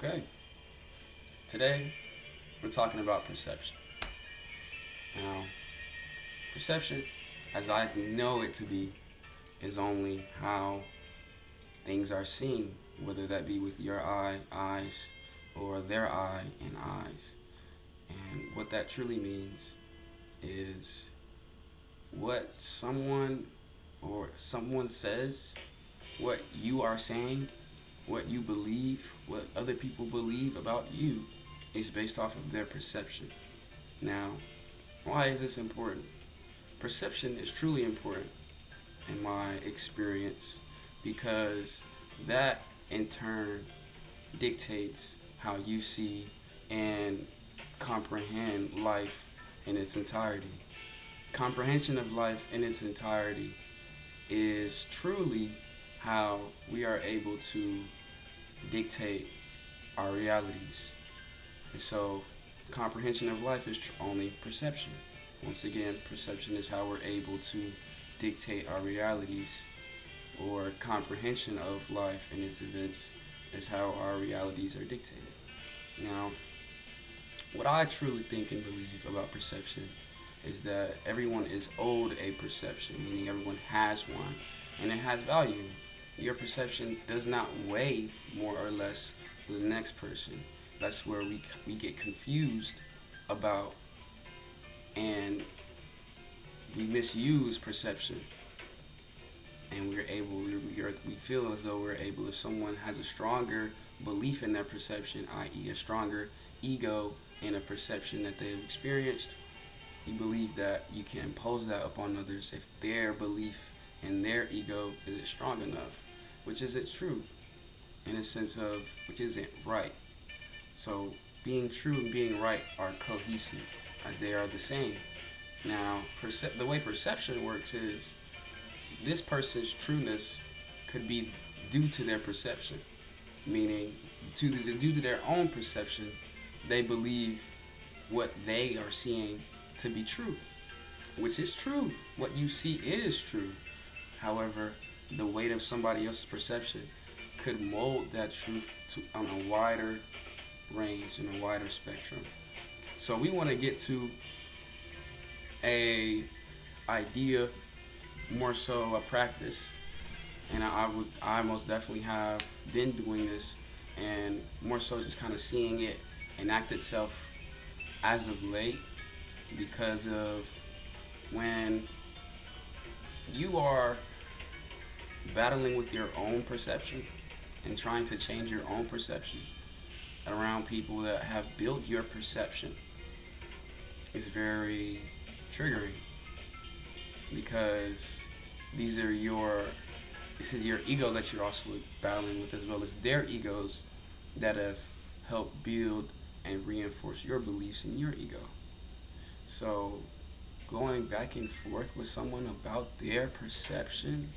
Okay, today we're talking about perception. Now, perception, as I know it to be, is only how things are seen, whether that be with your eyes, or their eye and eyes. And what that truly means is what someone says, what you are saying, what you believe, what other people believe about you is based off of their perception. Now, why is this important? Perception is truly important in my experience because that in turn dictates how you see and comprehend life in its entirety. Comprehension of life in its entirety is truly how we are able to dictate our realities. And so, comprehension of life is only perception. Once again, perception is how we're able to dictate our realities, or comprehension of life and its events is how our realities are dictated. Now, what I truly think and believe about perception is that everyone is owed a perception, meaning everyone has one, and it has value. Your perception does not weigh more or less than the next person. That's where we get confused about, and we misuse perception, and we feel as though we're able, if someone has a stronger belief in their perception, i.e. a stronger ego in a perception that they've experienced, you believe that you can impose that upon others if their belief and their ego isn't strong enough, which isn't true, in a sense of which isn't right. So being true and being right are cohesive, as they are the same. Now, the way perception works is this person's trueness could be due to their perception, meaning due to their own perception, they believe what they are seeing to be true, which is true. What you see is true. However, the weight of somebody else's perception could mold that truth on a wider range and a wider spectrum. So we want to get to a idea, more so a practice, and I most definitely have been doing this, and more so just kind of seeing it enact itself as of late, because of when you are battling with your own perception and trying to change your own perception around people that have built your perception is very triggering, because this is your ego that you're also battling with, as well as their egos that have helped build and reinforce your beliefs in your ego. So going back and forth with someone about their perception,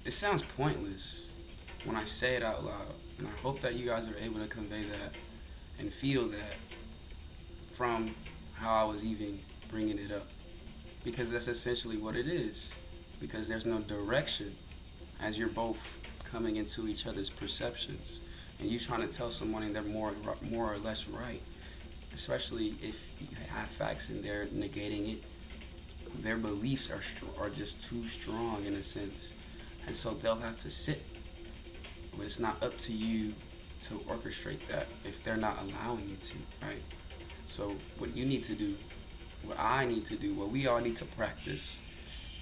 it sounds pointless when I say it out loud, and I hope that you guys are able to convey that and feel that from how I was even bringing it up, because that's essentially what it is, because there's no direction as you're both coming into each other's perceptions, and you trying to tell someone and they're more or less right, especially if you have facts and they're negating it. Their beliefs are just too strong in a sense, and so they'll have to sit. But it's not up to you to orchestrate that if they're not allowing you to, right? So what you need to do, what I need to do, what we all need to practice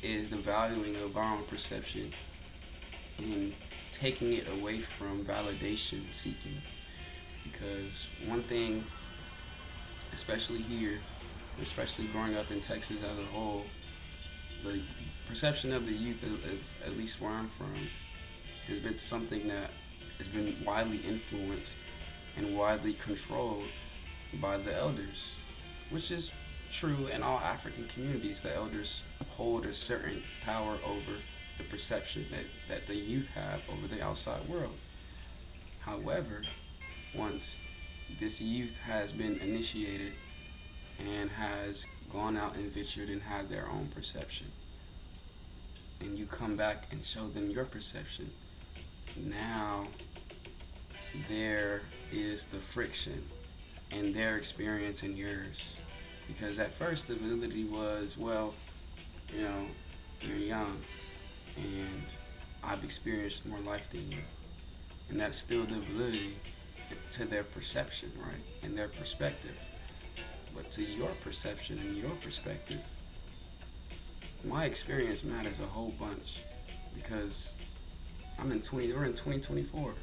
is the valuing of our own perception and taking it away from validation seeking. Because one thing, especially here, especially growing up in Texas as a whole, the perception of the youth, is, at least where I'm from, has been something that has been widely influenced and widely controlled by the elders, which is true in all African communities. The elders hold a certain power over the perception that the youth have over the outside world. However, once this youth has been initiated and has gone out and ventured and had their own perception, and you come back and show them your perception, now there is the friction in their experience and yours. Because at first the validity was, well, you know, you're young and I've experienced more life than you. And that's still the validity to their perception, right? And their perspective. But to your perception and your perspective, my experience matters a whole bunch because we're in 2024.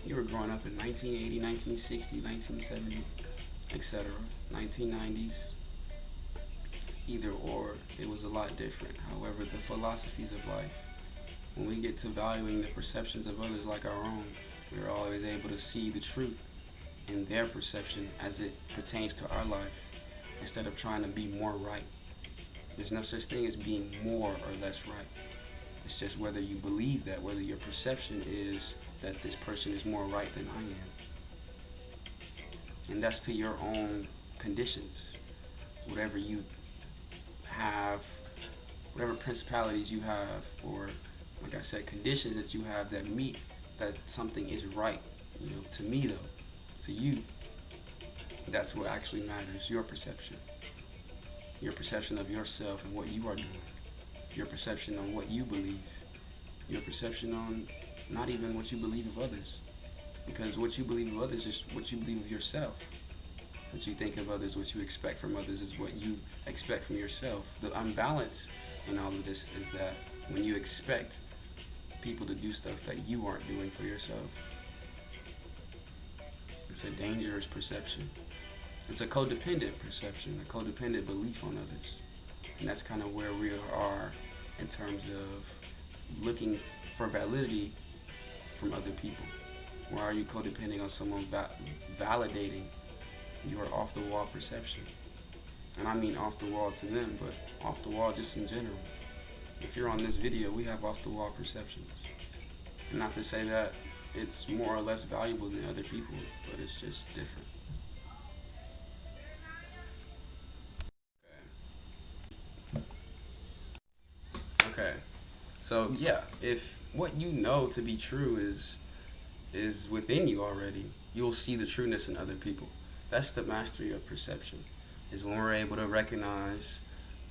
You were growing up in 1980, 1960, 1970, etc., 1990s. Either or, it was a lot different. However, the philosophies of life, when we get to valuing the perceptions of others like our own, we're always able to see the truth in their perception as it pertains to our life, instead of trying to be more right. There's no such thing as being more or less right. It's just whether you believe that, whether your perception is that this person is more right than I am. And that's to your own conditions. Whatever you have, whatever principalities you have, or like I said, conditions that you have that meet that something is right. To me though, to you, that's what actually matters, your perception. Your perception of yourself and what you are doing. Your perception on what you believe. Your perception on not even what you believe of others. Because what you believe of others is what you believe of yourself. What you think of others, what you expect from others is what you expect from yourself. The unbalance in all of this is that when you expect people to do stuff that you aren't doing for yourself, it's a dangerous perception. It's a codependent perception, a codependent belief on others. And that's kind of where we are in terms of looking for validity from other people. Why are you codepending on someone validating your off-the-wall perception? And I mean off-the-wall to them, but off-the-wall just in general. If you're on this video, we have off-the-wall perceptions. And not to say that it's more or less valuable than other people, but it's just different. Okay. So yeah, if what you know to be true is within you already, you'll see the trueness in other people. That's the mastery of perception, is when we're able to recognize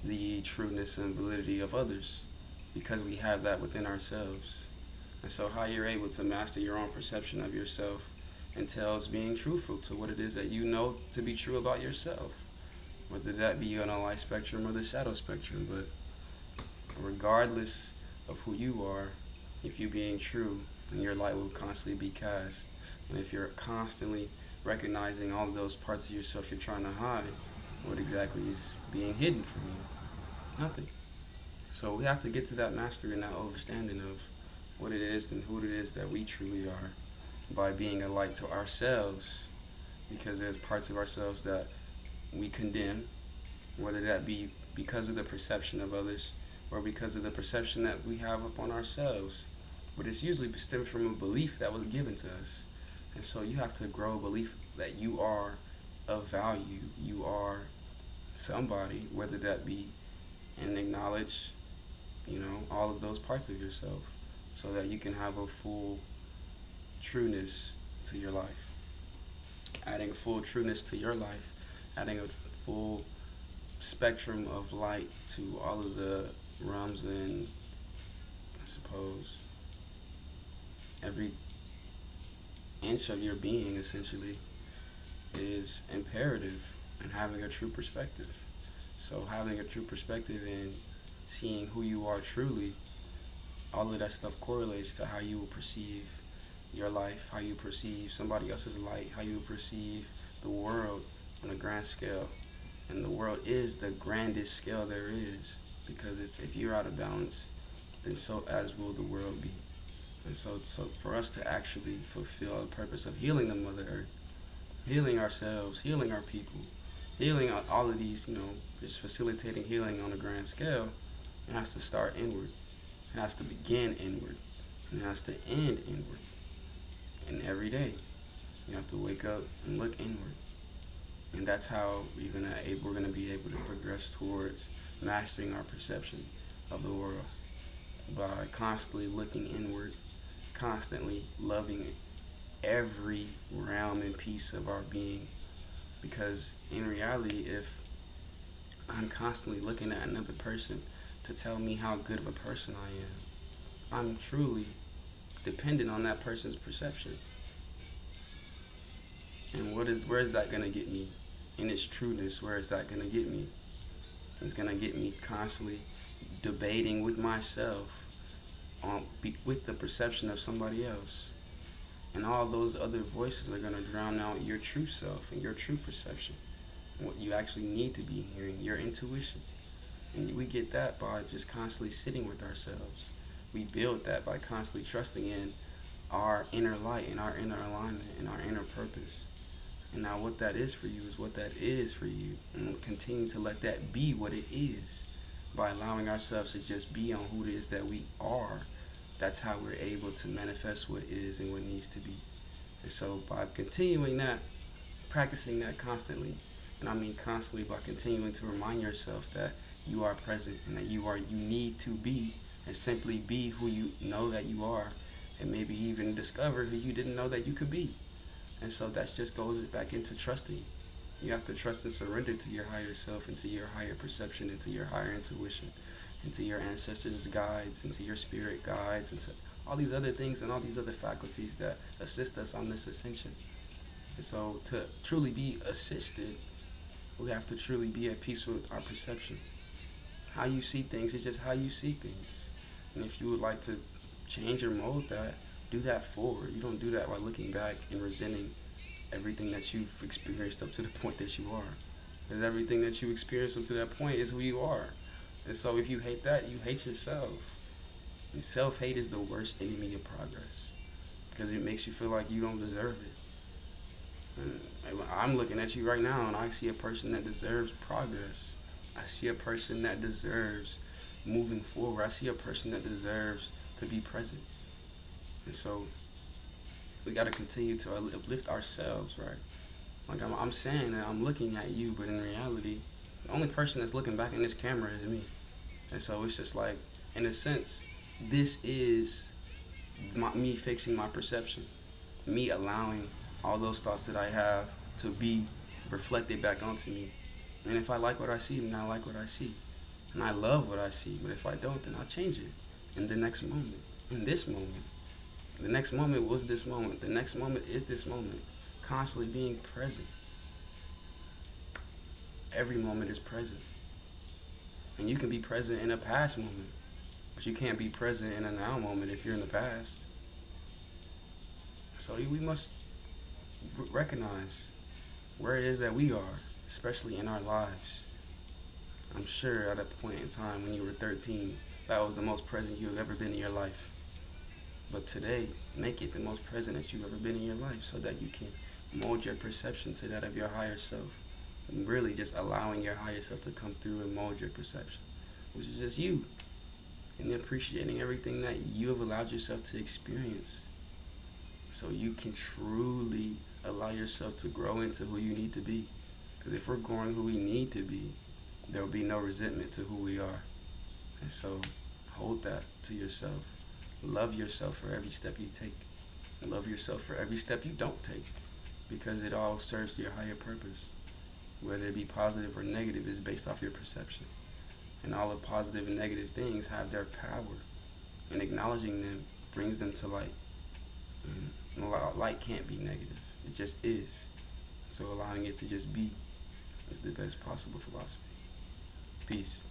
the trueness and validity of others because we have that within ourselves. And so how you're able to master your own perception of yourself entails being truthful to what it is that you know to be true about yourself, whether that be on a light spectrum or the shadow spectrum. But regardless of who you are, if you're being true, then your light will constantly be cast. And if you're constantly recognizing all of those parts of yourself you're trying to hide, what exactly is being hidden from you? Nothing. So we have to get to that mastery and that understanding of what it is and who it is that we truly are by being a light to ourselves, because there's parts of ourselves that we condemn, whether that be because of the perception of others or because of the perception that we have upon ourselves. But it's usually stemming from a belief that was given to us. And so you have to grow a belief that you are of value, you are somebody, whether that be, and acknowledge, all of those parts of yourself so that you can have a full trueness to your life. Adding a full trueness to your life, adding a full spectrum of light to all of the realms and, I suppose, every inch of your being essentially is imperative in having a true perspective. So having a true perspective and seeing who you are truly, all of that stuff correlates to how you will perceive your life, how you perceive somebody else's light, how you perceive the world on a grand scale. And the world is the grandest scale there is, because if you're out of balance, then so as will the world be. And so for us to actually fulfill the purpose of healing the Mother Earth, healing ourselves, healing our people, healing all of these, just facilitating healing on a grand scale, it has to start inward. It has to begin inward. And it has to end inward. And every day, you have to wake up and look inward. And that's how we're gonna be able to progress towards mastering our perception of the world, by constantly looking inward, constantly loving it, every realm and piece of our being. Because in reality, if I'm constantly looking at another person to tell me how good of a person I am, I'm truly dependent on that person's perception. And where is that gonna get me? In its trueness, where is that gonna get me? It's gonna get me constantly debating with myself with the perception of somebody else. And all those other voices are gonna drown out your true self and your true perception. What you actually need to be hearing, your intuition. And we get that by just constantly sitting with ourselves. We build that by constantly trusting in our inner light and our inner alignment and our inner purpose. And now what that is for you is what that is for you. And we'll continue to let that be what it is by allowing ourselves to just be on who it is that we are. That's how we're able to manifest what is and what needs to be. And so by continuing that, practicing that constantly, and I mean constantly by continuing to remind yourself that you are present and that you need to be, and simply be who you know that you are, and maybe even discover who you didn't know that you could be. And so that just goes back into trusting. You have to trust and surrender to your higher self, into your higher perception, into your higher intuition, into your ancestors' guides, into your spirit guides, into all these other things and all these other faculties that assist us on this ascension. And so to truly be assisted, we have to truly be at peace with our perception. How you see things is just how you see things. And if you would like to change or mold that, do that forward. You don't do that by looking back and resenting everything that you've experienced up to the point that you are. Because everything that you experienced up to that point is who you are. And so if you hate that, you hate yourself. And self-hate is the worst enemy of progress. Because it makes you feel like you don't deserve it. And I'm looking at you right now and I see a person that deserves progress. I see a person that deserves moving forward. I see a person that deserves to be present. And so we got to continue to uplift ourselves, right? Like I'm saying that I'm looking at you, but in reality, the only person that's looking back in this camera is me. And so it's just like, in a sense, this is me fixing my perception, me allowing all those thoughts that I have to be reflected back onto me. And if I like what I see, then I like what I see. And I love what I see. But if I don't, then I'll change it in the next moment, in this moment. The next moment was this moment. The next moment is this moment. Constantly being present. Every moment is present. And you can be present in a past moment, but you can't be present in a now moment if you're in the past. So we must recognize where it is that we are, especially in our lives. I'm sure at a point in time when you were 13, that was the most present you have ever been in your life. But today, make it the most present that you've ever been in your life so that you can mold your perception to that of your higher self. And really just allowing your higher self to come through and mold your perception, which is just you. And appreciating everything that you have allowed yourself to experience. So you can truly allow yourself to grow into who you need to be. Because if we're growing who we need to be, there will be no resentment to who we are. And so hold that to yourself. Love yourself for every step you take. Love yourself for every step you don't take. Because it all serves your higher purpose. Whether it be positive or negative is based off your perception. And all of positive and negative things have their power. And acknowledging them brings them to light. And light can't be negative. It just is. So allowing it to just be is the best possible philosophy. Peace.